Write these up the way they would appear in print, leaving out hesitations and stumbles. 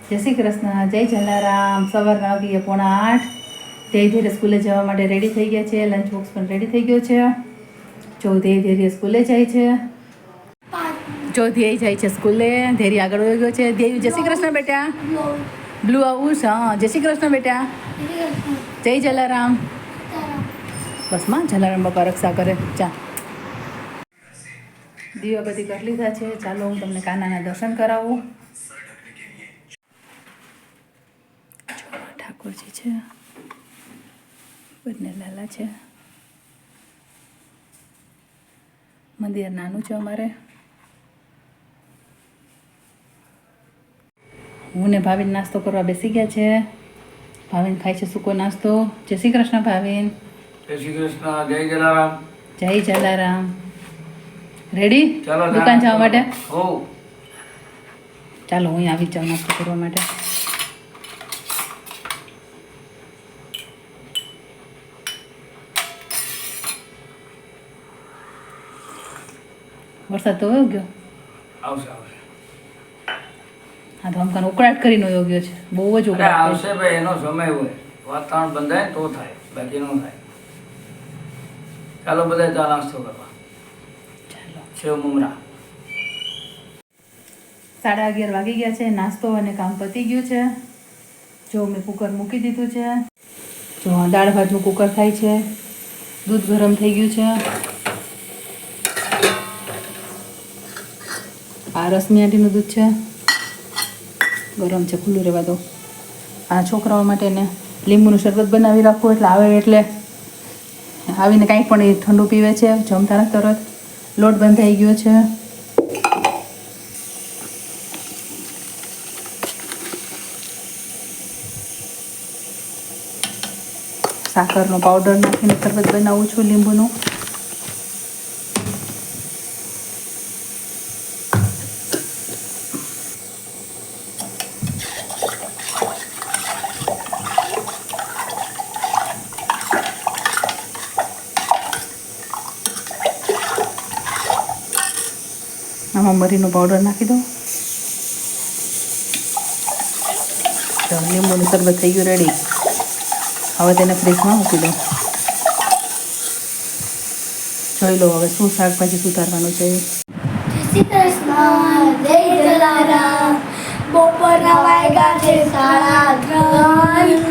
જય શ્રી કૃષ્ણ, જય જલારામ. સવારના વાગી 7:45. ધીરે ધીરે સ્કૂલે જવા માટે રેડી થઈ ગયા છે. લંચ બોક્સ પણ રેડી થઈ ગયો છે. જો ધીરે ધીરે સ્કૂલે જાય છે. જો ધ્યેય જાય છે સ્કૂલે. ધેરી આગળ વહી ગયો છે. ધ્યેય જય શ્રી કૃષ્ણ બેટા. બ્લુ આવું છે. હા, જય શ્રી કૃષ્ણ બેટા. જય જલારામ. બસ માં જલારામ બાપા રક્ષા કરે. ચા દીવા બધી કરી લીધા છે. ચાલો હું તમને કાનાના દર્શન કરાવું. ઠાકોરજી છે, બંને લાલા છે. મંદિર નાનું છે અમારે. હું ને ભાવિન નાસ્તો કરવા બેસી ગયા છે. ભાવિન ખાય છે સૂકો નાસ્તો. જય શ્રી કૃષ્ણ ભાવિન. જય શ્રી કૃષ્ણ, જય જલારામ. જય જલારામ. રેડી દુકાન જવા માટે? હો. ચાલો હું આવી જાઉં નાસ્તો કરવા માટે. વરસાદ તો વયો ગયો. આવશે આવશે. હા તો આમ ઉકળાટ કરીને વયો ગયો છે. બહુ જ ઉકળાટ. આવશે ભાઈ, એનો સમય હોય. વાતાવરણ બંધાય તો થાય, બાકી ન થાય. ચાલો બધા ચા નાસ્તો કરવા. ચાલો. સેવ મમરા. 11:30 વાગી ગયા છે. નાસ્તો અને કામ પતી ગયું છે. જો મેં કુકર મૂકી દીધું છે. જો દાળ ભાતનું કુકર થાય છે. દૂધ ગરમ થઈ ગયું છે. આ રસમી આંટીનું દૂધ છે, ગરમ છે, ખુલ્લું રહેવા દો. આ છોકરાઓ માટે ને લીંબુનું શરબત બનાવી રાખવું, એટલે આવે એટલે આવીને કાંઈ પણ એ ઠંડુ પીવે છે. જમતા તરત લોટ બંધાઈ ગયો છે. સાકરનો પાવડર નાખીને શરબત બનાવું છું લીંબુનું. આમાં મરીનો પાવડર નાખી દો. લીંબુનું શરબત થઈ ગયું રેડી. હવે તેને ફ્રીજમાં મૂકી દો. જોઈ લો હવે શું શાકભાજી સુધારવાનું છે. જય શ્રી કૃષ્ણ, જય જલારામ. બપોરના વાગ્યા છે 3:30.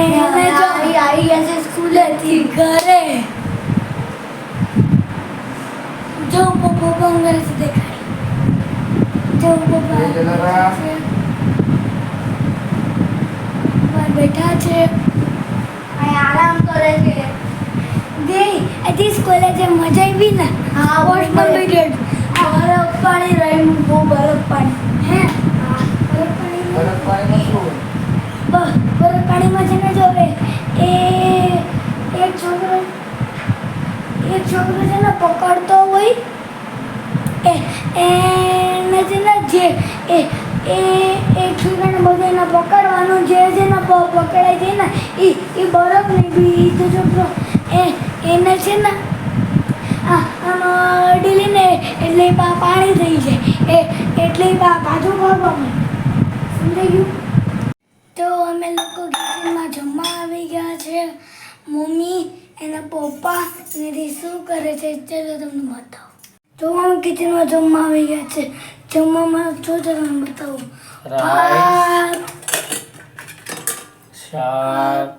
એને જો આવી ગયા છે સ્કૂલેથી ઘરે. જો પપ્પા ઘરે છે દેખાડી. જો પપ્પા બેઠા છે, આરામ કરે છે. આજે સ્કૂલે જે મજા આવી ને, હા વોશમાં પીરિયડ બરફ પાણી રહ્યું, બહુ બરફ પાણી. હે બરફ પાણીમાં છે ને જો એક છોકરો છે ને પકડતો હોય, એને છે ને જે એક છોકરાને બધાને પકડવાનું, જે છે ને પકડાય છે ને એ બરફ નહીં, બીજો છોકરો એને છે ને આમ અડીને એટલે પાણી થઈ જાય, એટલે પાછું ભાગવાનું. સમજાઈ ગયું? તો અમે લોકો કિચનમાં જમવા આવી ગયા છે. મમ્મી, એના પપ્પા ને શું કરે છે ચાલો તમને બતાવું. તો અમે કિચનમાં જમવા આવી ગયા છે. જમવામાં જો તમને બતાવું. ભાત, શાક,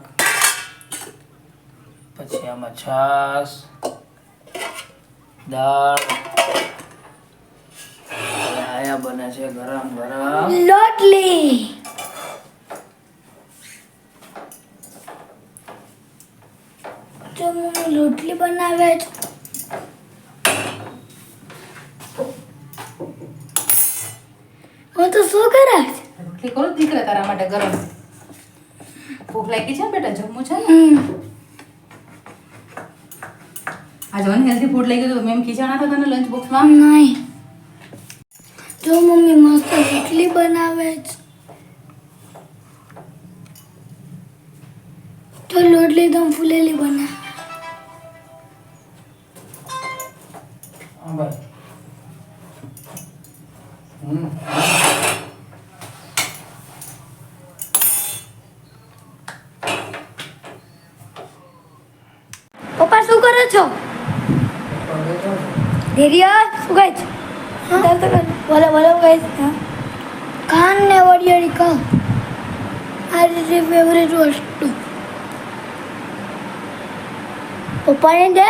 પછી આમાં છાશ, દાળ. આયા બને છે ગરમ ગરમ રોટલી. જો મમ્મી રોટલી બનાવે છે. હું તો શું કરે છે? રોટલી કરો દીકરા તારા માટે ગરમ. ભૂખ લાગી છે ને બેટા, જમવું છે ને? આજે અનહેલ્ધી ફૂડ લઈ ગયું તો મેમ ખીચાણા હતા તને લંચ બોક્સમાં? નહીં. જો મમ્મી મસ્ત રોટલી બનાવે છે. તો રોટલી તો ફૂલેલી બનાવે. ભાઈ પપ્પા શું કરો છો ધીરિયા શું કહે છે બોલો બોલો કહે છે કાન ને વડિયાળી કામ આ રીતે ફેવરેટ વસ્તુ પપ્પાને દે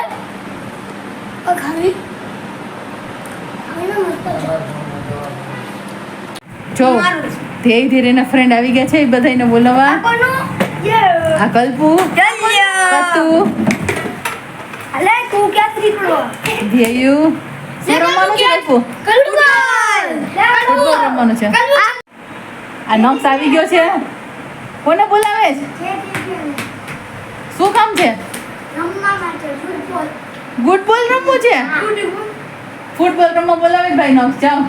ખાવી જો ધીરે ધીરે એના ફ્રેન્ડ આવી ગયા છે એ બધાને બોલાવવા આ કલ્પુ કતુ અલે તું ક્યાં નીકળો ધ્યેયુ શું રમવાનું છે કલ્પુ ફૂટબોલ રમવાનું છે આ નોક્સ આવી ગયો છે કોને બોલાવે છે શું કામ છે ફૂટબોલ રમવું છે ફૂટબોલ રમવા બોલાવે છે ભાઈ નોક્સ જાઓ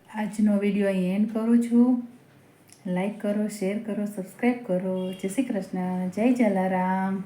આજનો વિડીયો અહીં એન્ડ કરું છું લાઈક કરો શેર કરો સબસ્ક્રાઈબ કરો જય શ્રી કૃષ્ણ જય જલારામ